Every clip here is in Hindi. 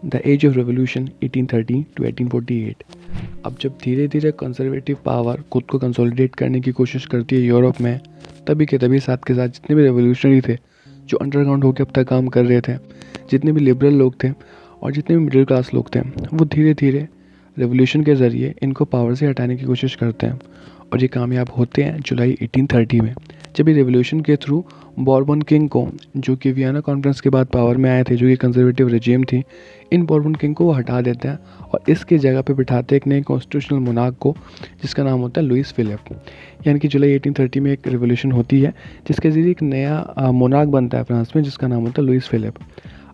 The age of revolution 1830 to 1848। अब जब धीरे धीरे कंजर्वेटिव पावर खुद को कंसोलिडेट करने की कोशिश करती है यूरोप में, तभी के तभी साथ के साथ जितने भी रेवोल्यूशनरी थे जो अंडरग्राउंड होकर अब तक काम कर रहे थे, जितने भी लिबरल लोग थे और जितने भी मिडिल क्लास लोग थे, वो धीरे धीरे रेवोल्यूशन के ज़रिए इनको पावर से हटाने की कोशिश करते हैं और ये कामयाब होते हैं जुलाई 1830 में, जब ये रेवोल्यूशन के थ्रू बॉर्बन किंग को, जो कि वियना कॉन्फ्रेंस के बाद पावर में आए थे, जो कि कंजर्वेटिव रेजिम थी, इन बॉर्बन किंग को वो हटा देते हैं और इसकी जगह पे बिठाते हैं एक नए कॉन्स्टिट्यूशनल मोनार्क को, जिसका नाम होता है लुइस फिलिप। यानी कि जुलाई 1830 में एक रेवोल्यूशन होती है जिसके ज़रिए एक नया मोनार्क बनता है फ्रांस में, जिसका नाम होता है लुइस फिलिप।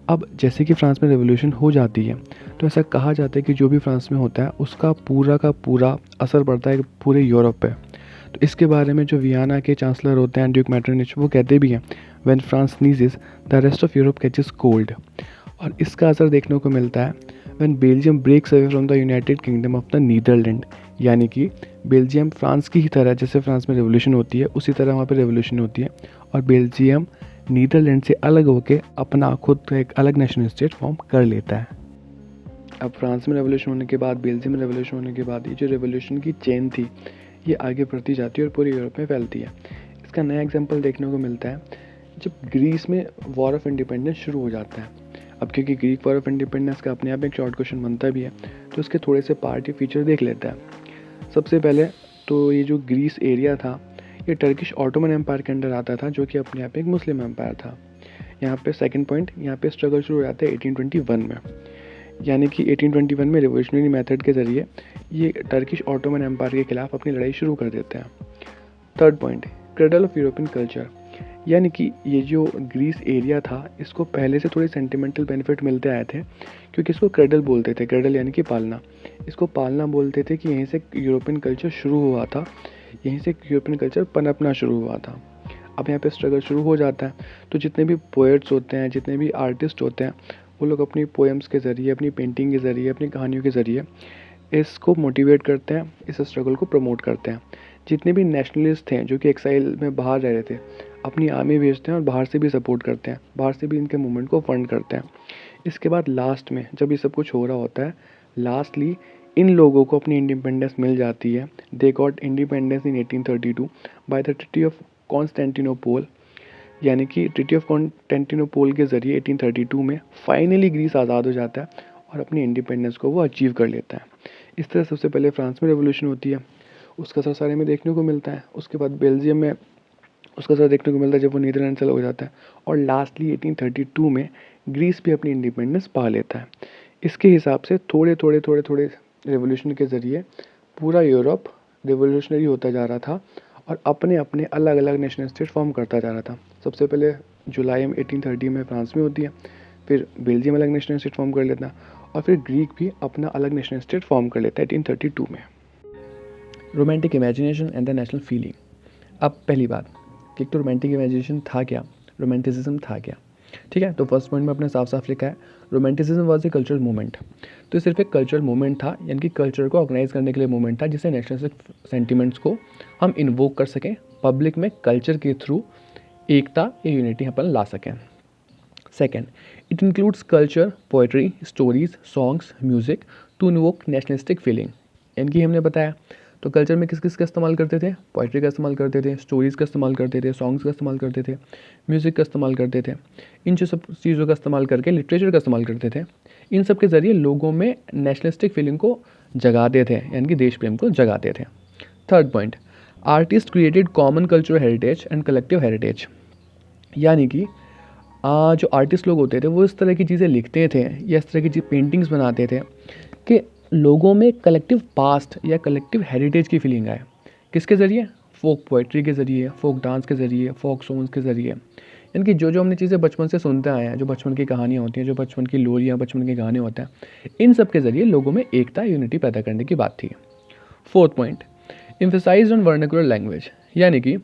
अब जैसे कि फ्रांस में रेवोल्यूशन हो जाती है तो ऐसा कहा जाता है कि जो भी फ्रांस में होता है उसका पूरा का पूरा असर पड़ता है पूरे यूरोप पे। तो इसके बारे में जो वियना के चांसलर होते हैं ड्यूक मेटरनिच, वो कहते भी हैं, when France sneezes the rest of Europe catches cold. और इसका असर देखने को मिलता है when Belgium breaks away from the United Kingdom of the Netherland. यानी कि बेल्जियम फ्रांस की ही तरह, जैसे फ्रांस में रेवोल्यूशन होती है उसी तरह वहाँ पर रेवोल्यूशन होती है और बेल्जियम नीदरलैंड से अलग होकर अपना खुद का एक अलग नेशनल स्टेट फॉर्म कर लेता है। अब फ्रांस में रेवोल्यूशन होने के बाद, बेल्जियम में रेवोल्यूशन होने के बाद, ये जो रेवोल्यूशन की चेन थी ये आगे बढ़ती जाती है और पूरी यूरोप में फैलती है। इसका नया एग्जांपल देखने को मिलता है जब ग्रीस में वॉर ऑफ इंडिपेंडेंस शुरू हो जाता है। अब क्योंकि ग्रीक वॉर ऑफ इंडिपेंडेंस का अपने आप एक शॉर्ट क्वेश्चन बनता भी है, तो उसके थोड़े से पार्ट या फीचर देख लेता है। सबसे पहले तो ये जो ग्रीस एरिया था ये टर्किश ऑटोमन एम्पायर के अंडर आता था, जो कि अपने आप एक मुस्लिम एम्पायर था। यहाँ पे सेकंड पॉइंट, यहाँ पे स्ट्रगल शुरू हो जाता है 1821 में। यानी कि 1821 में रिवोल्यूशनरी मेथड के ज़रिए ये टर्किश ऑटोमन एम्पायर के खिलाफ अपनी लड़ाई शुरू कर देते हैं। Third point, cradle of European culture. यानी कि ये जो ग्रीस एरिया था इसको पहले से थोड़े सेंटिमेंटल बेनिफिट मिलते आए थे, क्योंकि इसको क्रेडल बोलते थे। क्रेडल यानी कि पालना, इसको पालना बोलते थे कि यहीं से यूरोपियन कल्चर शुरू हुआ था, यहीं से यूरोपियन कल्चर पनपना शुरू हुआ था। अब यहाँ पे स्ट्रगल शुरू हो जाता है तो जितने भी पोएट्स होते हैं, जितने भी आर्टिस्ट होते हैं, वो लोग अपनी पोएम्स के ज़रिए, अपनी पेंटिंग के ज़रिए, अपनी कहानियों के ज़रिए इसको मोटिवेट करते हैं, इस स्ट्रगल को प्रमोट करते हैं। जितने भी नेशनलिस्ट थे जो कि एक्साइल में बाहर रह रहे थे, अपनी आर्मी भेजते हैं और बाहर से भी सपोर्ट करते हैं, बाहर से भी इनके मूवमेंट को फंड करते हैं। इसके बाद लास्ट में जब ये सब कुछ हो रहा होता है, लास्टली इन लोगों को अपनी इंडिपेंडेंस मिल जाती है। They got independence in 1832 by the treaty of Constantinople. यानी कि ट्रीटी ऑफ कॉन्स्टेंटिनोपल के ज़रिए 1832 में फाइनली ग्रीस आज़ाद हो जाता है और अपनी इंडिपेंडेंस को वो अचीव कर लेता है। इस तरह सबसे पहले फ्रांस में रेवोल्यूशन होती है, उसका असर सारे में देखने को मिलता है। उसके बाद बेल्जियम में उसका असर देखने को मिलता है जब वो नीदरलैंड से अलग हो जाता है, और लास्टली 1832 में ग्रीस भी अपनी इंडिपेंडेंस पा लेता है। इसके हिसाब से थोड़े थोड़े थोड़े थोड़े रेवोल्यूशन के ज़रिए पूरा यूरोप रेवोल्यूशनरी होता जा रहा था और अपने अपने अलग अलग नेशनल स्टेट फॉर्म करता जा रहा था। सबसे पहले जुलाई में 1830 में फ्रांस में होती है, फिर बेल्जियम अलग नेशनल स्टेट फॉर्म कर लेता है और फिर ग्रीक भी अपना अलग नेशनल स्टेट फॉर्म कर लेता है 1832 में। Romantic imagination and the national feeling. अब पहली बात कि एक तो रोमांटिक इमेजिनेशन था क्या, रोमांटिसिज्म था क्या। ठीक है, तो फर्स्ट पॉइंट में अपने साफ साफ लिखा है, romanticism was a cultural movement. तो ये सिर्फ एक कल्चरल मूवमेंट था, यानी कि कल्चर को ऑर्गेनाइज करने के लिए मूवमेंट था, जिससे नेशनलिस्टिक सेंटिमेंट्स को हम इन्वोक कर सकें, पब्लिक में कल्चर के थ्रू एकता या यूनिटी अपन ला सकें। Second, it includes culture, poetry, stories, songs, music to invoke nationalistic feeling. यानी कि हमने बताया तो कल्चर में किस किस का इस्तेमाल करते थे, पोइट्री का इस्तेमाल करते थे, स्टोरीज़ का इस्तेमाल करते थे, सॉन्ग्स का इस्तेमाल करते थे, म्यूज़िक का इस्तेमाल करते थे। इन सब चीज़ों का इस्तेमाल करके लिटरेचर का इस्तेमाल करते थे। इन सब के ज़रिए लोगों में नेशनलिस्टिक फीलिंग को जगाते थे, यानी कि देश प्रेम को जगाते थे। Third point, artist created common cultural heritage and collective heritage. यानी कि जो आर्टिस्ट लोग होते थे वो इस तरह की चीज़ें लिखते थे या इस तरह की पेंटिंग्स बनाते थे कि लोगों में कलेक्टिव पास्ट या कलेक्टिव हेरिटेज की फीलिंग आए। किसके ज़रिए, फोक पोइट्री के ज़रिए, फोक डांस के ज़रिए, फोक सॉन्ग्स के ज़रिए। यानी कि जो जो हमने चीज़ें बचपन से सुनते आए हैं, जो बचपन की कहानियाँ होती हैं, जो बचपन की लोरियाँ, बचपन के गाने होते हैं, इन सब के ज़रिए लोगों में एकता, यूनिटी पैदा करने की बात थी। Fourth point, emphasized on vernacular language. यानी कि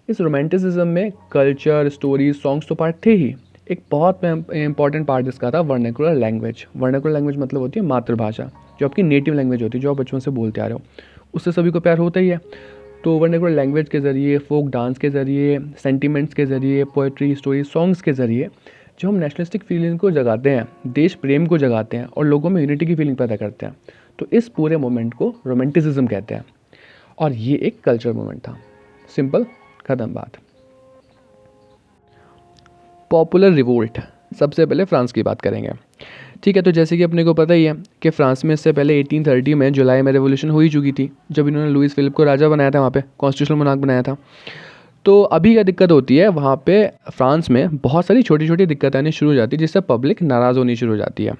इस रोमांटिसिज्म में कल्चर, स्टोरीज, सॉन्ग्स तो पार्ट थे ही, एक बहुत इंपॉर्टेंट पार्ट इसका था वर्नाकुलर लैंग्वेज। वर्नाकुलर लैंग्वेज मतलब होती है मातृभाषा, जो आपकी नेटिव लैंग्वेज होती है, जो आप बचपन से बोलते आ रहे हो, उससे सभी को प्यार होता ही है। तो वर्नाकुलर लैंग्वेज के ज़रिए, फोक डांस के ज़रिए, सेंटिमेंट्स के ज़रिए, पोएट्री, स्टोरी, सॉन्ग्स के ज़रिए जो हम नेशनलिस्टिक फीलिंग को जगाते हैं, देश प्रेम को जगाते हैं और लोगों में यूनिटी की फीलिंग पैदा करते हैं, तो इस पूरे मोमेंट को रोमांटिसिज्म कहते हैं और ये एक कल्चरल मोमेंट था। सिंपल, ख़त्म बात। पॉपुलर रिवोल्ट, सबसे पहले फ्रांस की बात करेंगे। ठीक है, तो जैसे कि अपने को पता ही है कि फ्रांस में इससे पहले 1830 में जुलाई में रेवोल्यूशन हो ही चुकी थी, जब इन्होंने लुईस फिलिप को राजा बनाया था, वहाँ पे कॉन्स्टिट्यूशनल मोनार्क बनाया था। तो अभी क्या दिक्कत होती है, वहाँ पे फ्रांस में बहुत सारी छोटी छोटी दिक्कतें आनी शुरू हो जाती है, जिससे पब्लिक नाराज़ होनी शुरू हो जाती है।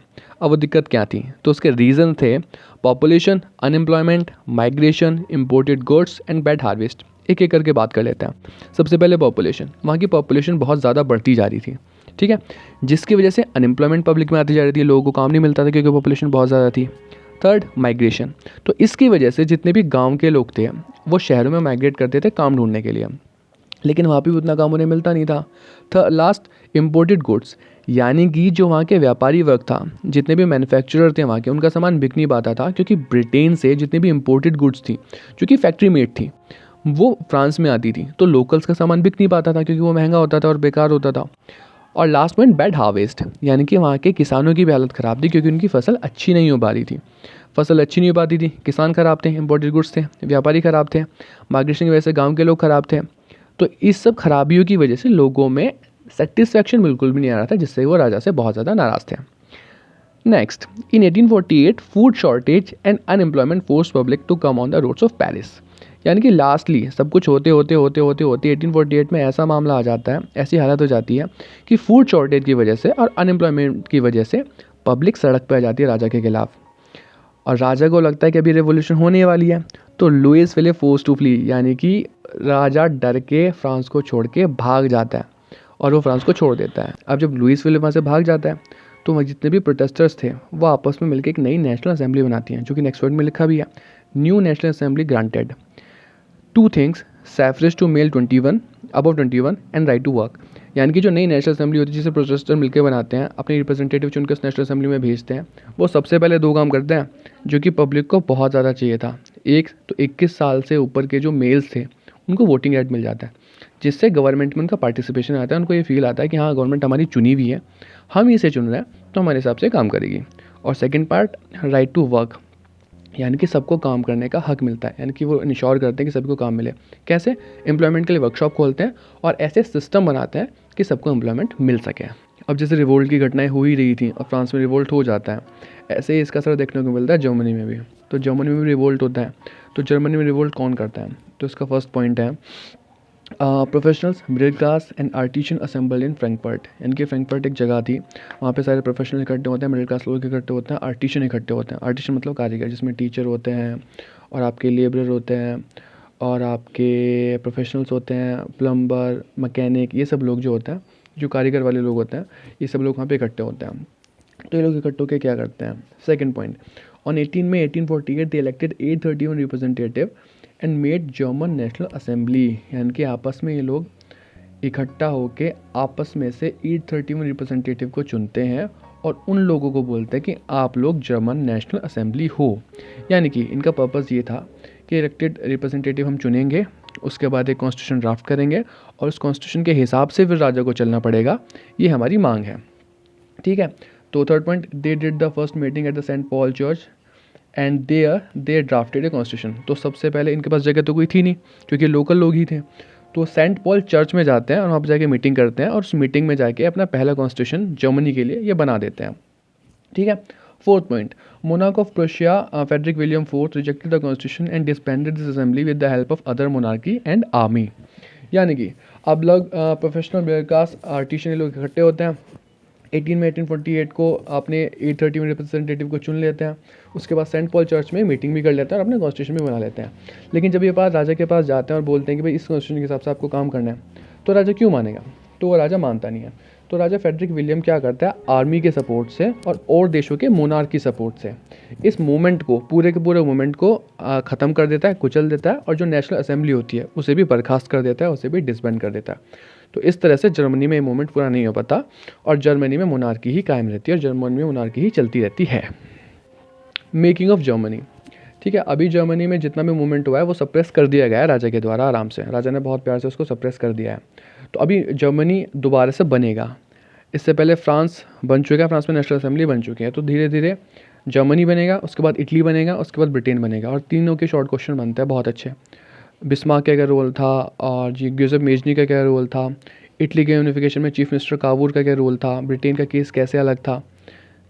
अब वो दिक्कत क्या थी, तो उसके रीज़न थे population, unemployment, migration, imported goods and bad harvest. एक एक करके बात कर लेते हैं। सबसे पहले पॉपुलेशन, वहाँ की पॉपुलेशन बहुत ज़्यादा बढ़ती जा रही थी, ठीक है, जिसकी वजह से अनएम्प्लॉयमेंट पब्लिक में आती जा रही थी, लोगों को काम नहीं मिलता था क्योंकि पॉपुलेशन बहुत ज़्यादा थी। थर्ड, माइग्रेशन, तो इसकी वजह से जितने भी गांव के लोग थे वो शहरों में माइग्रेट करते थे काम ढूंढने के लिए, लेकिन वहाँ पे भी उतना काम उन्हें मिलता नहीं था। लास्ट, इम्पोर्टेड गुड्स, यानी कि जो वहाँ के व्यापारी वर्ग था, जितने भी मैन्युफैक्चरर थे वहाँ के, उनका सामान बिक नहीं पाता था क्योंकि ब्रिटेन से जितनी भी इम्पोर्टेड गुड्स थी जो कि फैक्ट्री मेड थी वो फ्रांस में आती थी, तो लोकल्स का सामान बिक नहीं पाता था क्योंकि वो महंगा होता था और बेकार होता था। और लास्ट पॉइंट, बैड हार्वेस्ट, यानी कि वहाँ के किसानों की भी हालत ख़राब थी क्योंकि उनकी फसल अच्छी नहीं हो पा रही थी। फसल अच्छी नहीं हो पाती थी, किसान ख़राब थे, इम्पोर्टेड गुड्स थे, व्यापारी ख़राब थे, माइग्रेशन की वजह से गाँव के लोग ख़राब थे। तो इस सब खराबियों की वजह से लोगों में सेटिस्फैक्शन बिल्कुल भी नहीं आ रहा था, जिससे वो राजा से बहुत ज़्यादा नाराज़ थे। Next, in 1848 food shortage and unemployment force public to come on the roads of Paris, यानी कि लास्टली सब कुछ होते होते 1848 में ऐसा मामला आ जाता है, ऐसी हालत हो जाती है कि फूड शॉर्टेज की वजह से और अनएम्प्लॉयमेंट की वजह से पब्लिक सड़क पर आ जाती है राजा के खिलाफ, और राजा को लगता है कि अभी रेवोल्यूशन होने वाली है। तो Louis Philippe force to flee, यानी कि राजा डर के फ्रांस को छोड़ के भाग जाता है और वो फ्रांस को छोड़ देता है। अब जब लुईस फिलिप वहाँ से भाग जाता है तो वहाँ जितने भी प्रोटेस्टर्स थे वो आपस में मिलकर एक नई नेशनल असेंबली बनाती हैं, जो कि नेक्स्ट वर्ड में लिखा भी है, new national assembly granted two things, suffrage to male 21 above 21 and right to work, यानी कि जो नई नेशनल असेंबली होती है जिसे प्रोटेस्टर मिलकर बनाते हैं, अपने रिप्रेजेंटेटिव चुनकर उस नेशनल असेंबली में भेजते हैं, वो सबसे पहले दो काम करते हैं जो कि पब्लिक को बहुत ज़्यादा चाहिए था। एक तो 21 साल से ऊपर के जो मेल्स थे उनको वोटिंग राइट मिल जाता है, जिससे गवर्नमेंट में उनका पार्टिसिपेशन आता है, उनको ये फील आता है कि हाँ गवर्नमेंट हमारी चुनी हुई है, हम इसे चुन रहे हैं तो हमारे हिसाब से काम करेगी। और second part, right to work, यानी कि सबको काम करने का हक मिलता है, यानी कि वो इंश्योर करते हैं कि सभी को काम मिले। कैसे? एम्प्लॉयमेंट के लिए वर्कशॉप खोलते हैं और ऐसे सिस्टम बनाते हैं कि सबको एम्प्लॉयमेंट मिल सके। अब जैसे रिवोल्ट की घटनाएं हो ही रही थी और फ्रांस में रिवोल्ट हो जाता है, ऐसे ही इसका असर देखने को मिलता है जर्मनी में भी। तो जर्मनी में भी रिवोल्ट होता है, तो जर्मनी में रिवोल्ट कौन करता है? तो इसका फर्स्ट पॉइंट है professionals, middle class and artisan assemble in Frankfurt, यानी कि फ्रैंकफर्ट एक जगह थी, वहाँ पे सारे प्रोफेशनल इकट्ठे होते हैं, मिडिल क्लास लोग इकट्ठे होते हैं, आर्टिशन इकट्ठे होते हैं। आर्टिशन मतलब कारीगर, जिसमें टीचर होते हैं और आपके लेबरर होते हैं और आपके प्रोफेशनल्स होते हैं, प्लम्बर, मैकेनिक, ये सब लोग जो होते हैं, जो कारीगर वाले लोग होते हैं, ये सब लोग वहाँ पे इकट्ठे होते हैं। तो ये लोग इकट्ठे होकर क्या करते हैं? Second point, on 18 May 1848 they elected 831 representative and made German national assembly, यानी कि आपस में ये लोग इकट्ठा होके आपस में से 831 रिप्रेजेंटेटिव को चुनते हैं और उन लोगों को बोलते हैं कि आप लोग जर्मन नेशनल असेंबली हो। यानी कि इनका पर्पस ये था कि इलेक्टेड रिप्रेजेंटेटिव हम चुनेंगे, उसके बाद एक कॉन्स्टिट्यूशन ड्राफ्ट करेंगे और उस कॉन्स्टिट्यूशन के हिसाब से फिर राजा को चलना पड़ेगा, ये हमारी मांग है। ठीक है, तो third point, they did the first meeting at the Saint Paul church and they drafted a constitution. तो सबसे पहले इनके पास जगह तो कोई थी नहीं क्योंकि लोकल लोग ही थे, तो सेंट पॉल चर्च में जाते हैं और वहाँ पर जाके मीटिंग करते हैं और उस मीटिंग में जाके अपना पहला कॉन्स्टिट्यूशन जर्मनी के लिए ये बना देते हैं। ठीक है, fourth point, monarch of Prussia Frederick William fourth rejected the constitution and disbanded this assembly with the help of other monarchy and army. यानी कि अब लोग प्रोफेशनल मिडिल क्लास आर्टिशन लोग इकट्ठे होते हैं, 1848 को अपने 831 रिप्रेजेंटेटिव को चुन लेते हैं, उसके बाद सेंट पॉल चर्च में मीटिंग भी कर लेते हैं और अपने कॉन्स्टिट्यूशन भी बना लेते हैं। लेकिन जब ये बात राजा के पास जाते हैं और बोलते हैं कि भाई इस कॉन्स्टिट्यूशन के हिसाब से आपको काम करना है, तो राजा क्यों मानेगा? तो वो राजा मानता नहीं है। तो राजा फेडरिक विलियम क्या करता है, आर्मी के सपोर्ट से और देशों के मोनार्क की सपोर्ट से इस मूवमेंट को, पूरे के पूरे मूवमेंट को ख़त्म कर देता है, कुचल देता है, और जो नेशनल असेंबली होती है उसे भी बर्खास्त कर देता है, उसे भी डिसबैंड कर देता है। तो इस तरह से जर्मनी में ये मूवमेंट पूरा नहीं हो पाता और जर्मनी में मोनार्की ही कायम रहती है और जर्मनी में मोनार्की ही चलती रहती है। Making of Germany. ठीक है, अभी जर्मनी में जितना भी मूवमेंट हुआ है वो सप्रेस कर दिया गया है राजा के द्वारा, आराम से राजा ने बहुत प्यार से उसको सप्रेस कर दिया है। तो अभी जर्मनी दोबारा से बनेगा, इससे पहले फ्रांस बन चुका है, फ्रांस में नेशनल असेंबली बन चुकी है। तो धीरे धीरे जर्मनी बनेगा, उसके बाद इटली बनेगा, उसके बाद ब्रिटेन बनेगा। और तीनों के शॉर्ट क्वेश्चन बनते हैं बहुत अच्छे। बिस्मार्क का क्या रोल था, और जी ग्यूसेप मेजनी का क्या रोल था, इटली के यूनिफिकेशन में चीफ मिनिस्टर कावूर का क्या रोल था, ब्रिटेन का केस कैसे अलग था,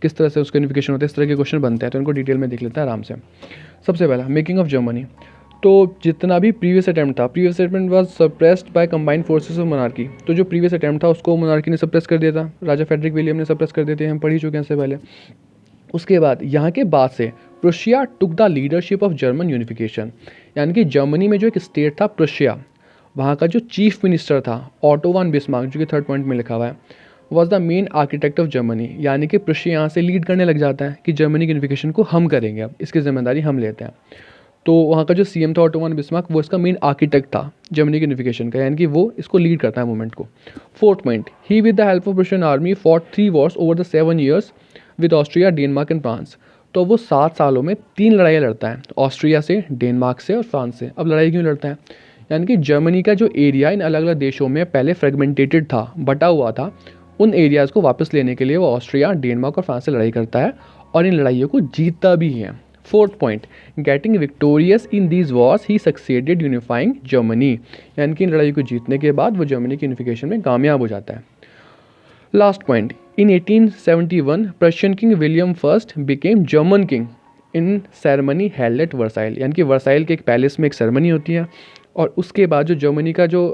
किस तरह से उसका यूनिफिकेशन होता है, इस तरह के क्वेश्चन बनते हैं। तो इनको डिटेल में देख लेते हैं आराम से। सबसे पहला मेकिंग ऑफ जर्मनी। तो जितना भी प्रीवियस अटैम्प्ट था, previous attempt was suppressed bye combined forces of monarchy. तो जो प्रीवियस अटैम्प्ट था उसको मोनार्की ने सप्रेस कर दिया था, राजा फेडरिक विलियम ने सप्रेस कर दिए थे, हम पढ़ ही चुके हैं इससे पहले। उसके बाद यहाँ के बाद से Prussia took the leadership of German unification, यानी कि जर्मनी में जो एक स्टेट था प्रुशिया, वहाँ का जो चीफ मिनिस्टर था ऑटो वन बिस्मार्क, जो कि थर्ड पॉइंट में लिखा हुआ है, was the main architect of Germany. यानी कि प्रुशिया यहाँ से लीड करने लग जाता है कि जर्मनी की यूनिफिकेशन को हम करेंगे, अब इसकी जिम्मेदारी हम लेते हैं। तो वहाँ का जो सीएम था ऑटो वन बिस्मार्क, वो इसका मेन आर्किटेक्ट था जर्मनी की यूनिफिकेशन का, यानी कि वो इसको लीड करता है मूवमेंट को। Fourth point, he with the help of Prussian army fought 3 Wars over the 7 years with Austria, Denmark and France. तो वो 7 सालों में 3 लड़ाइयाँ लड़ता है, ऑस्ट्रिया से, डेनमार्क से और फ्रांस से। अब लड़ाई क्यों लड़ता है, यानी कि जर्मनी का जो एरिया इन अलग अलग देशों में पहले फ्रेगमेंटेटेड था, बटा हुआ था, उन एरियाज़ को वापस लेने के लिए वो ऑस्ट्रिया, डेनमार्क और फ्रांस से लड़ाई करता है और इन लड़ाइयों को जीतता भी है। Fourth point, getting victorious in these Wars he succeeded unifying Germany, यानी कि इन लड़ाई को जीतने के बाद वो जर्मनी की यूनिफिकेशन में कामयाब हो जाता है। Last point, in 1871 Prussian king William first became German king in ceremony held at Versailles, यानी कि वर्साइल के एक पैलेस में एक सेरेमनी होती है और उसके बाद जो जर्मनी का जो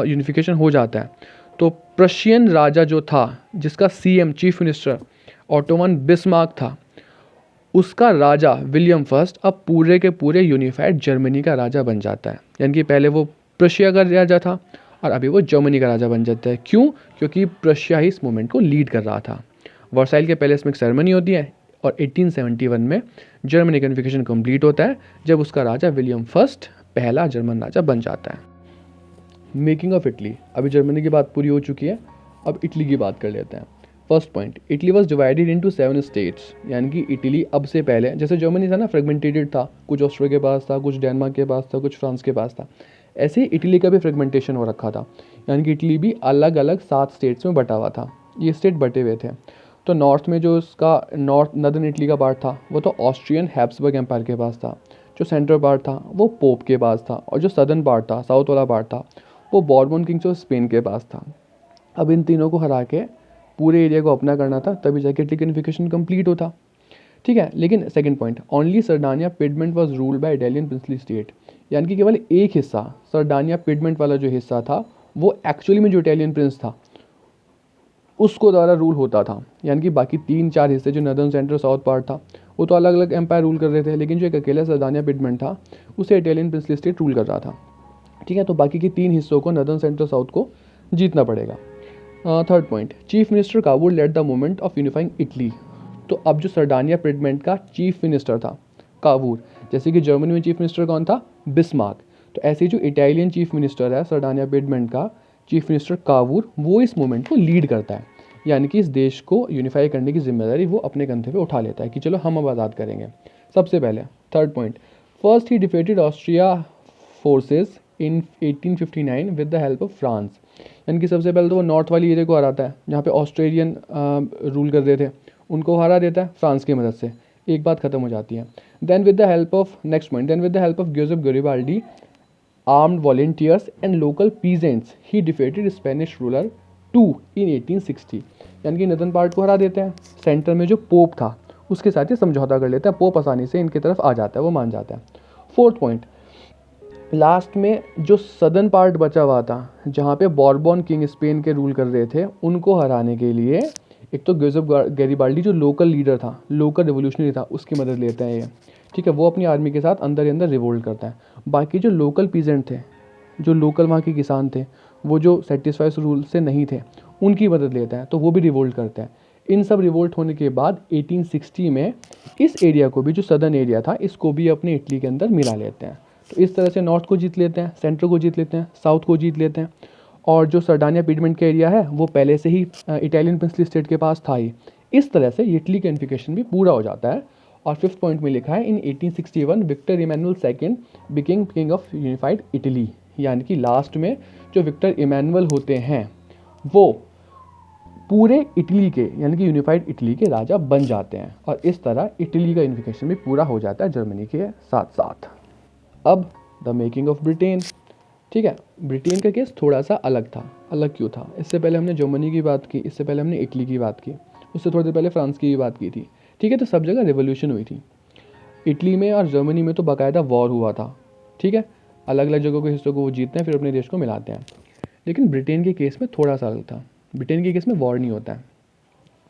यूनिफिकेशन हो जाता है, तो प्रशियन राजा जो था, जिसका CM chief minister auto von Bismarck था, उसका राजा विलियम फर्स्ट अब पूरे के पूरे यूनिफाइड जर्मनी का राजा बन जाता है। यानी कि पहले वो प्रशिया का राजा था और अभी वो जर्मनी का राजा बन जाता है। क्यों? क्योंकि प्रशिया ही इस मूवमेंट को लीड कर रहा था। वर्साइल के पैलेस में एक सेरेमनी होती है और 1871 में जर्मनी का यूनिफिकेशन कंप्लीट होता है, जब उसका राजा विलियम फर्स्ट पहला जर्मन राजा बन जाता है। Making of Italy. अभी जर्मनी की बात पूरी हो चुकी है, अब इटली की बात कर लेते हैं। First point, Italy was divided into 7 states, यानी कि इटली अब से पहले जैसे जर्मनी था ना, फ्रेगमेंटेटेड था, कुछ ऑस्ट्रिया के पास था, कुछ डेनमार्क के पास था, कुछ फ्रांस के पास था, ऐसे ही इटली का भी फ्रेगमेंटेशन हो रखा था। यानी कि इटली भी अलग अलग 7 स्टेट्स में बटा हुआ था। ये स्टेट बटे हुए थे। तो नॉर्थ में जो उसका नदर्न इटली का पार्ट था वो तो ऑस्ट्रियन हैब्सबर्ग एम्पायर के पास था। जो सेंट्रल पार्ट था वो पोप के पास था, और जो सदर्न पार्ट था, साउथ वाला पार्ट था, वो बॉर्बन किंग्स ऑफ स्पेन के पास था। अब इन तीनों को हरा के पूरे एरिया को अपना करना था, तभी जाके इटली का यूनिफिकेशन कंप्लीट होता। ठीक है, लेकिन second point, only Sardinia Piedmont was ruled by Italian princely state, यानी कि केवल एक हिस्सा, सरडानिया पिडमेंट वाला जो हिस्सा था, वो एक्चुअली में जो इटालियन प्रिंस था उसको द्वारा रूल होता था। यानी कि बाकी 3-4 हिस्से जो नदर्न, सेंट्रल, साउथ पार्ट था, वो तो अलग अलग एम्पायर रूल कर रहे थे, लेकिन जो एक अकेला सरदानिया पिडमेंट था उसे इटालियन प्रिंसली स्टेट रूल कर रहा था। ठीक है, तो बाकी के 3 हिस्सों को, नदर्न, सेंट्रल, साउथ को जीतना पड़ेगा। Third point, chief minister Cavour led the movement of unifying Italy. तो अब जो सरडानिया पिडमेंट का चीफ मिनिस्टर था कावूर, जैसे कि जर्मनी में चीफ मिनिस्टर कौन था, बिस्मार्क, तो ऐसे जो इटालियन चीफ मिनिस्टर है सरडानिया पिडमेंट का चीफ मिनिस्टर कावूर, वो इस मूवमेंट को लीड करता है। यानी कि इस देश को यूनिफाई करने की जिम्मेदारी वो अपने कंधे पे उठा लेता है कि चलो हम अब आज़ाद करेंगे। सबसे पहले third point, first he defeated Austria forces in 1859 with the help of France. यानी कि सबसे पहले तो वो नॉर्थ वाली एरिया को हराता है जहाँ पे ऑस्ट्रेलियन रूल कर रहे थे, उनको हरा देता है फ्रांस की मदद से। एक बात खत्म हो जाती है। Then with the help of next point, then with the help of Giuseppe Garibaldi, armed volunteers and local peasants he defeated Spanish ruler two in 1860। यानी कि नदर्न पार्ट को हरा देते हैं, सेंटर में जो पोप था उसके साथ ही समझौता कर लेते हैं, पोप आसानी से इनकी तरफ आ जाता है, वो मान जाता है। फोर्थ पॉइंट, लास्ट में जो सदर्न पार्ट बचा हुआ था जहाँ पे बॉर्बन किंग स्पेन के रूल कर रहे थे, उनको हराने के लिए एक तो ग्यूसेप गैरिबाल्डी जो लोकल लीडर था, लोकल रिवोल्यूशनरी था, उसकी मदद लेते हैं ये। ठीक है, वो अपनी आर्मी के साथ अंदर ही अंदर रिवोल्ट करता है। बाकी जो लोकल पीजेंट थे, जो लोकल वहाँ के किसान थे, वो जो सेटिस्फाइड रूल से नहीं थे, उनकी मदद लेता है, तो वो भी रिवोल्ट करते हैं। इन सब रिवोल्ट होने के बाद 1860 में इस एरिया को भी, जो सदर्न एरिया था, इसको भी अपने इटली के अंदर मिला लेते हैं। तो इस तरह से नॉर्थ को जीत लेते हैं, सेंट्रल को जीत लेते हैं, साउथ को जीत लेते हैं, और जो सरडानिया पिडमेंट का एरिया है वो पहले से ही इटालियन प्रिंसली स्टेट के पास था ही। इस तरह से इटली का यूनिफिकेशन भी पूरा हो जाता है। और फिफ्थ पॉइंट में लिखा है, in 1861 Victor Emmanuel second becoming king of unified Italy. यानी कि लास्ट में जो विक्टर इमैनुअल होते हैं वो पूरे इटली के यानी कि यूनिफाइड इटली के राजा बन जाते हैं और इस तरह इटली का यूनिफिकेशन भी पूरा हो जाता है जर्मनी के साथ साथ। अब द मेकिंग ऑफ ब्रिटेन। ठीक है, ब्रिटेन का केस थोड़ा सा अलग था। अलग क्यों था? इससे पहले हमने जर्मनी की बात की, इससे पहले हमने इटली की बात की, उससे थोड़ी देर पहले फ्रांस की भी बात की थी। ठीक है, तो सब जगह रिवोल्यूशन हुई थी। इटली में और जर्मनी में तो बाकायदा वॉर हुआ था। ठीक है, अलग अलग जगहों के हिस्सों को वो जीतते हैं, फिर अपने देश को मिलाते हैं। लेकिन ब्रिटेन के केस में थोड़ा सा अलग था। ब्रिटेन के केस में वॉर नहीं होता है।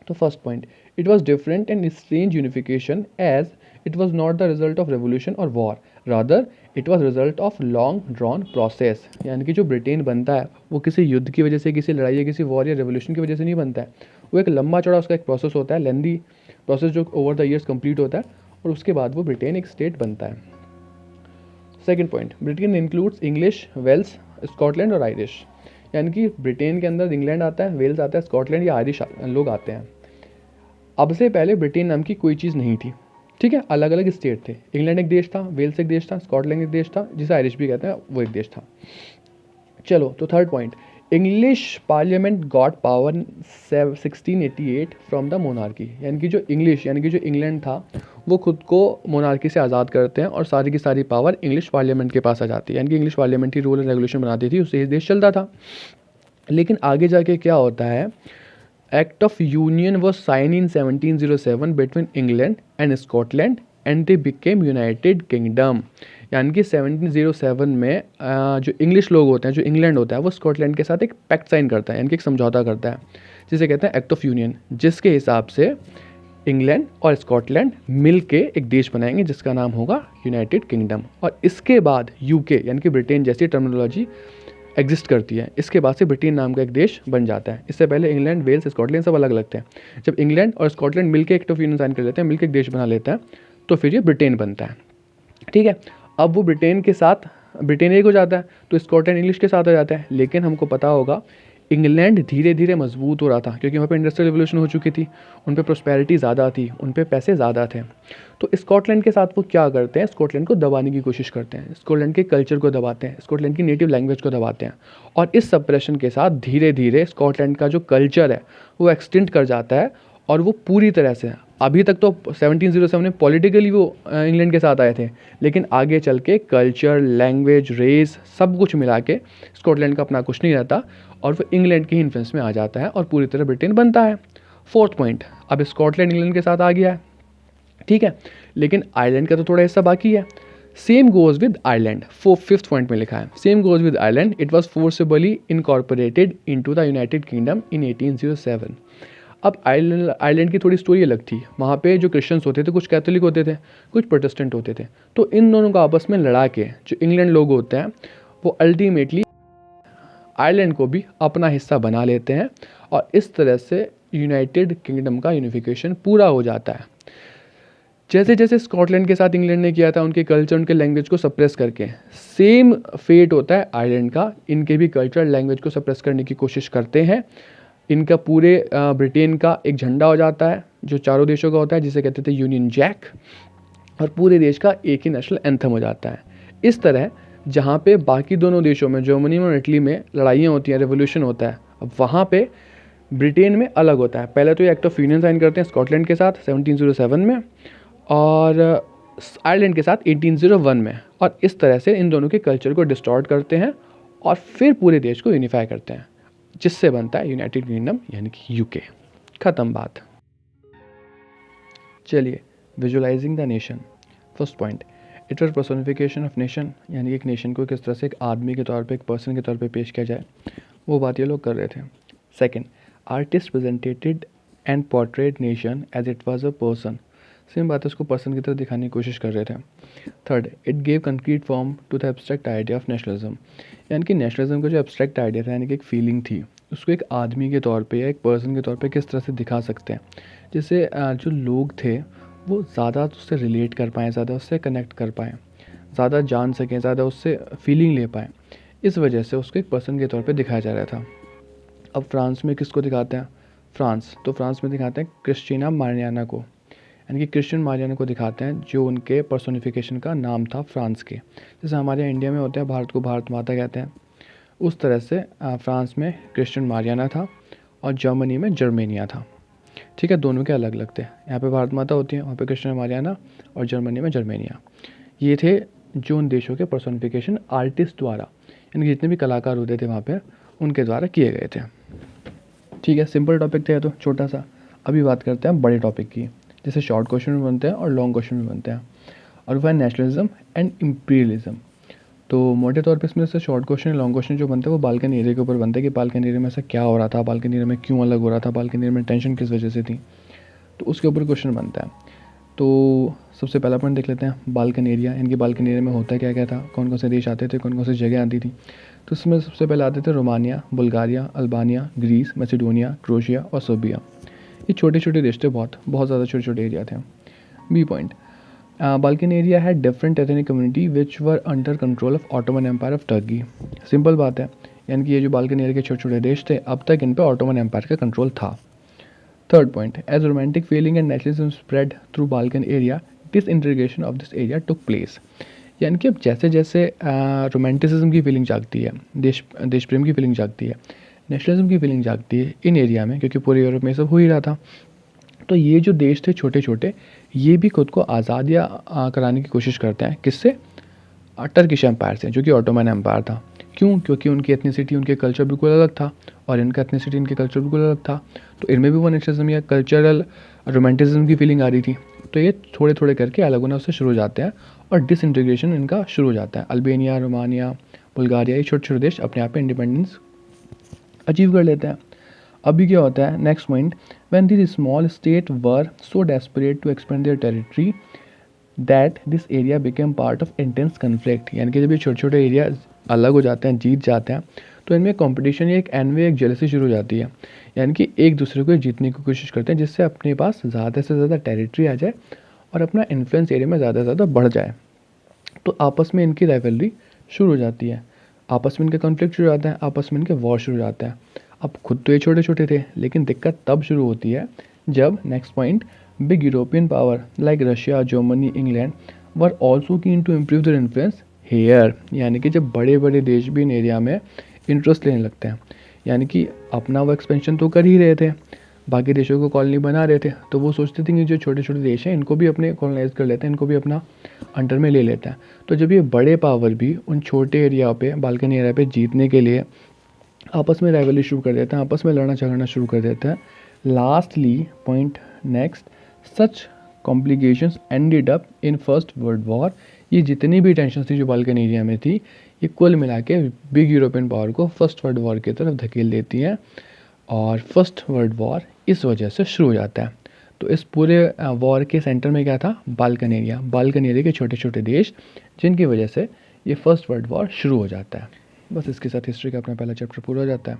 तो first point, it was different and strange unification as it was not the result of revolution और war, rather it was result of long drawn process. यानी कि जो ब्रिटेन बनता है वो किसी युद्ध की वजह से, किसी लड़ाई या किसी वॉर या रेवोल्यूशन की वजह से नहीं बनता है। वो एक लंबा चौड़ा उसका एक प्रोसेस होता है, लेंदी प्रोसेस जो ओवर द ईयर्स कंप्लीट होता है, और उसके बाद वो ब्रिटेन एक स्टेट बनता है। Second point, Britain includes English, Wales, Scotland और आयरिश। यानी कि ब्रिटेन के अंदर इंग्लैंड आता है, वेल्स आता है, स्कॉटलैंड या आयरिश लोग आते हैं। अब से पहले ब्रिटेन नाम की कोई चीज़ नहीं थी। ठीक है, अलग अलग स्टेट थे। इंग्लैंड एक देश था, वेल्स एक देश था, स्कॉटलैंड एक देश था, जिसे आयरिश भी कहते हैं, वो एक देश था। चलो, तो third point, English parliament got power 1688 from the monarchy. यानी कि जो इंग्लिश यानी कि जो इंग्लैंड था वो खुद को मोनार्की से आज़ाद करते हैं और सारी की सारी पावर इंग्लिश पार्लियामेंट के पास आ जाती है। यानी कि English parliament he rule and regulation बनाती थी, उससे ये देश चलता था। लेकिन आगे जाके क्या होता है, Act of Union was signed in 1707 between England and Scotland and they became United Kingdom। यानी कि 1707 में जो इंग्लिश लोग होते हैं, जो इंग्लैंड होता है, वो स्कॉटलैंड के साथ एक पैक्ट साइन करता है, यानी कि एक समझौता करता है, जिसे कहते हैं एक्ट ऑफ यूनियन, जिसके हिसाब से इंग्लैंड और स्कॉटलैंड मिल के एक देश बनाएंगे जिसका नाम होगा यूनाइटेड किंगडम। और इसके बाद यूके यानी कि ब्रिटेन जैसी टर्मिनोलॉजी एग्जिस्ट करती है। इसके बाद से ब्रिटेन नाम का एक देश बन जाता है। इससे पहले इंग्लैंड, वेल्स, स्कॉटलैंड सब अलग अलग थे। जब इंग्लैंड और स्कॉटलैंड मिलकर एक्ट ऑफ यूनियन साइन कर लेते हैं, मिलकर एक देश बना लेते हैं, तो फिर ये ब्रिटेन बनता है। ठीक है, अब वो ब्रिटेन के साथ ब्रिटेन एक हो जाता है तो स्कॉटलैंड इंग्लिश के साथ आ जाता है। लेकिन हमको पता होगा इंग्लैंड धीरे धीरे मजबूत हो रहा था क्योंकि वहाँ पे इंडस्ट्रियल रिवोल्यूशन हो चुकी थी, उन पे प्रॉस्पेरिटी ज़्यादा थी, उन पे पैसे ज़्यादा थे। तो स्कॉटलैंड के साथ वो क्या करते हैं, स्कॉटलैंड को दबाने की कोशिश करते हैं, स्कॉटलैंड के कल्चर को दबाते हैं, स्कॉटलैंड की नेटिव लैंग्वेज को दबाते हैं। और इस सप्रेशन के साथ धीरे धीरे स्कॉटलैंड का जो कल्चर है वो एक्सटेंड कर जाता है और वो पूरी तरह से, अभी तक तो 1707 में पॉलिटिकली वो इंग्लैंड के साथ आए थे, लेकिन आगे चल के कल्चर, लैंग्वेज, रेस सब कुछ मिला के स्कॉटलैंड का अपना कुछ नहीं रहता और वो इंग्लैंड के ही इन्फ्लुएंस में आ जाता है और पूरी तरह ब्रिटेन बनता है। फोर्थ पॉइंट, अब स्कॉटलैंड इंग्लैंड के साथ आ गया है, ठीक है, लेकिन आयरलैंड का तो थोड़ा हिस्सा बाकी है। Same goes with Ireland, fifth point में लिखा है, same goes with Ireland, it was forcibly incorporated into the United Kingdom in 1807। अब आयरलैंड की थोड़ी स्टोरी अलग थी। वहाँ पे जो क्रिश्चियंस होते थे, कुछ कैथोलिक होते थे, कुछ प्रोटेस्टेंट होते थे। तो इन दोनों को आपस में लड़ा के जो इंग्लैंड लोग होते हैं वो अल्टीमेटली आयरलैंड को भी अपना हिस्सा बना लेते हैं और इस तरह से यूनाइटेड किंगडम का यूनिफिकेशन पूरा हो जाता है। जैसे जैसे स्कॉटलैंड के साथ इंग्लैंड ने किया था उनके कल्चर, उनके लैंग्वेज को सप्रेस करके, सेम फेट होता है आयरलैंड का। इनके भी कल्चर, लैंग्वेज को सप्रेस करने की कोशिश करते हैं। इनका पूरे ब्रिटेन का एक झंडा हो जाता है जो चारों देशों का होता है, जिसे कहते थे यूनियन जैक, और पूरे देश का एक ही नेशनल एंथम हो जाता है। इस तरह जहाँ पे बाकी दोनों देशों में, जर्मनी में और इटली में लड़ाइयाँ होती हैं, रेवोल्यूशन होता है, अब वहाँ पे ब्रिटेन में अलग होता है। पहले तो ये एक्ट ऑफ यूनियन साइन करते हैं स्कॉटलैंड के साथ 1707 में और आयरलैंड के साथ 1801 में, और इस तरह से इन दोनों के कल्चर को डिस्टॉर्ट करते हैं और फिर पूरे देश को यूनिफाई करते हैं, जिससे बनता है यूनाइटेड किंगडम यानी कि यूके। ख़त्म बात। चलिए, visualising the nation. First point, it was personification of nation, यानी एक नेशन को किस तरह से एक आदमी के तौर पे, एक पर्सन के तौर पे पेश किया जाए, वो बात ये लोग कर रहे थे। Second, artist presented and portrait nation as it was a person, same बात है, उसको पर्सन की तरह दिखाने की कोशिश कर रहे थे। Third, it gave concrete form to the abstract idea of nationalism, यानी कि नेशनलिज्म का जो एब्स्ट्रैक्ट आइडिया था, यानी कि एक फीलिंग थी, उसको एक आदमी के तौर पे या एक पर्सन के तौर पे किस तरह से दिखा सकते हैं, जिससे जो लोग थे वो ज़्यादा उससे रिलेट कर पाएँ, ज़्यादा उससे कनेक्ट कर पाएँ, ज़्यादा जान सकें, ज़्यादा उससे फीलिंग ले पाएँ। इस वजह से उसको एक पर्सन के तौर पे दिखाया जा रहा था। अब फ्रांस में किसको दिखाते हैं, फ्रांस में दिखाते हैं क्रिस्टीना मारियाना को, यानी कि क्रिश्चियन मारियाना को दिखाते हैं, जो उनके पर्सोनिफिकेशन का नाम था फ्रांस के। जैसे हमारे यहाँ इंडिया में होते हैं भारत को भारत माता कहते हैं, उस तरह से फ्रांस में क्रिश्चियन मारियाना था और जर्मनी में जर्मेनिया था। ठीक है, दोनों के अलग अलग थे। यहाँ पे भारत माता होती है, वहाँ पे कृष्ण मारियाना, और जर्मनी में जर्मेनिया। ये थे जो उन देशों के पर्सोनिफिकेशन आर्टिस्ट द्वारा, यानी जितने भी कलाकार होते थे वहाँ पे, उनके द्वारा किए गए थे। ठीक है, सिंपल टॉपिक थे तो छोटा सा। अभी बात करते हैं बड़े टॉपिक की, जैसे शॉर्ट क्वेश्चन भी बनते हैं और लॉन्ग क्वेश्चन भी बनते हैं। और वह है नेशनलिज्म एंड इम्पीरियलिज्म। तो मोटे तौर पे इसमें से शॉर्ट क्वेश्चन लॉन्ग क्वेश्चन जो बनते हैं वो बाल्कन एरिया के ऊपर बनते हैं कि बाल्कन एरिया में ऐसा क्या हो रहा था, बाल्कन एरिया में क्यों अलग हो रहा था, बाल्कन एरिया में टेंशन किस वजह से थी, तो उसके ऊपर क्वेश्चन बनता है। तो सबसे पहला पॉइंट देख लेते हैं, बाल्कन एरिया। इनकी बाल्कन एरिया में होता क्या क्या था, कौन कौन से देश आते थे, कौन कौन सी जगह आती थी। तो इसमें सबसे पहले आते थे Romania, Bulgaria, Albania, Greece, Macedonia, Croatia और सर्बिया। ये छोटे छोटे देश थे, बहुत बहुत ज़्यादा छोटे छोटे एरिया थे। बी पॉइंट, बाल्कन एरिया है different ethnic community which were under control of Ottoman empire of Turkey. Simple बात है, यानी कि ये जो बाल्कन एरिया के छोटे छोटे देश थे, अब तक इन पर ऑटोमन एम्पायर का कंट्रोल था। Third point, as romantic feeling and nationalism spread through Balkan area, disintegration of this area took place. यानी कि अब जैसे जैसे रोमांटिसिज्म की फीलिंग जागती है, देश प्रेम की फीलिंग जागती है, नेशनलिज्म की फीलिंग जागती है इन एरिया में, क्योंकि पूरे यूरोप में सब हो ही रहा था, तो ये जो देश थे छोटे छोटे, ये भी खुद को आज़ादियाँ कराने की कोशिश करते हैं। किससे? टर्किश एम्पायर से, जो कि ऑटोमन एम्पायर था। क्यों? क्योंकि उनकी एथनिसिटी, उनके कल्चर बिल्कुल अलग था, और इनका एथनिसिटी, इनके कल्चर बिल्कुल अलग था। तो इनमें भी वो नेशनलिज्म या कल्चरल रोमांटिसिज्म की फीलिंग आ रही थी। तो ये थोड़े थोड़े करके अलग होना उससे शुरू हो जाते हैं, और डिसइंटीग्रेशन इनका शुरू हो जाता है। अल्बानिया, रोमानिया, बुल्गारिया, ये छोटे छोटे देश अपने आप में इंडिपेंडेंस अचीव कर लेते हैं। अभी क्या होता है, next point, when this small state were so desperate to expand their territory that this area became part of intense conflict. यानी कि जब ये छोटे छोटे एरिया अलग हो जाते हैं, जीत जाते हैं, तो इनमें कंपटीशन, एक एनवी, एक जेलसी शुरू हो जाती है। यानी कि एक दूसरे को जीतने की कोशिश करते हैं, जिससे अपने पास ज़्यादा से ज़्यादा टेरिटरी आ जाए और अपना इन्फ्लुएंस एरिया में ज़्यादा से ज़्यादा बढ़ जाए। तो आपस में इनकी राइवलरी शुरू हो जाती है, आपस में इनके कॉन्फ्लिक्ट शुरू हो जाते हैं, आपस में इनके वॉर शुरू हो जाते हैं। अब खुद तो ये छोटे छोटे थे, लेकिन दिक्कत तब शुरू होती है जब, next point, big European power like Russia, Germany, England were also keen to improve their influence here. यानी कि जब बड़े बड़े देश भी इन एरिया में इंटरेस्ट लेने लगते हैं, यानी कि अपना वो एक्सपेंशन तो कर ही रहे थे, बाकी देशों को कॉलोनी बना रहे थे, तो वो सोचते थे कि जो छोटे छोटे देश हैं इनको भी अपने कॉलोनाइज कर लेते हैं, इनको भी अपना अंडर में ले लेते हैं। तो जब ये बड़े पावर भी उन छोटे एरिया पे, बालकनी एरिया पे जीतने के लिए आपस में राइवलरी शुरू कर देते हैं, आपस में लड़ना झगड़ना शुरू कर देते हैं। Lastly point next, such complications ended up in first world war. ये जितनी भी टेंशन थी जो बाल्कन एरिया में थी, ये कुल मिला के बिग यूरोपियन पावर को फर्स्ट वर्ल्ड वॉर की तरफ धकेल देती हैं, और फर्स्ट वर्ल्ड वॉर इस वजह से शुरू हो जाता है। तो इस पूरे वॉर के सेंटर में क्या था? बाल्कन एरिया, बाल्कन एरिया के छोटे छोटे देश, जिनकी वजह से ये फर्स्ट वर्ल्ड वॉर शुरू हो जाता है। बस इसके साथ हिस्ट्री का अपना पहला चैप्टर पूरा हो जाता है,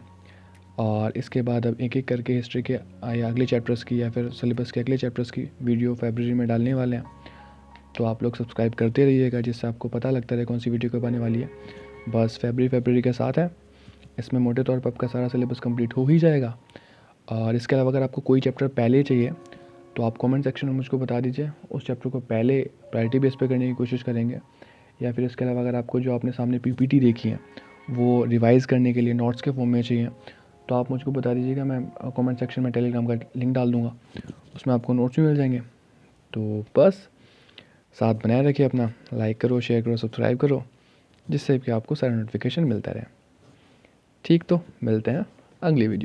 और इसके बाद अब एक एक करके हिस्ट्री के या अगले चैप्टर्स की या फिर सिलेबस के अगले चैप्टर्स की वीडियो फरवरी में डालने वाले हैं। तो आप लोग सब्सक्राइब करते रहिएगा, जिससे आपको पता लगता रहे कौन सी वीडियो कब आने वाली है। बस फरवरी के साथ है, इसमें मोटे तौर पर आपका सारा सिलेबस कंप्लीट हो ही जाएगा। और इसके अलावा अगर आपको कोई चैप्टर पहले चाहिए तो आप कमेंट सेक्शन में मुझको बता दीजिए, उस चैप्टर को पहले प्रायोरिटी बेस पे करने की कोशिश करेंगे। या फिर इसके अलावा अगर आपको जो आपने सामने पीपीटी देखी है वो रिवाइज़ करने के लिए नोट्स के फॉर्म में चाहिए, तो आप मुझको बता दीजिएगा, मैं कमेंट सेक्शन में टेलीग्राम का लिंक डाल दूँगा, उसमें आपको नोट्स भी मिल जाएंगे। तो बस साथ बनाए रखिए अपना, लाइक करो, शेयर करो, सब्सक्राइब करो, जिससे कि आपको सारा नोटिफिकेशन मिलता रहे। ठीक, तो मिलते हैं अगली वीडियो।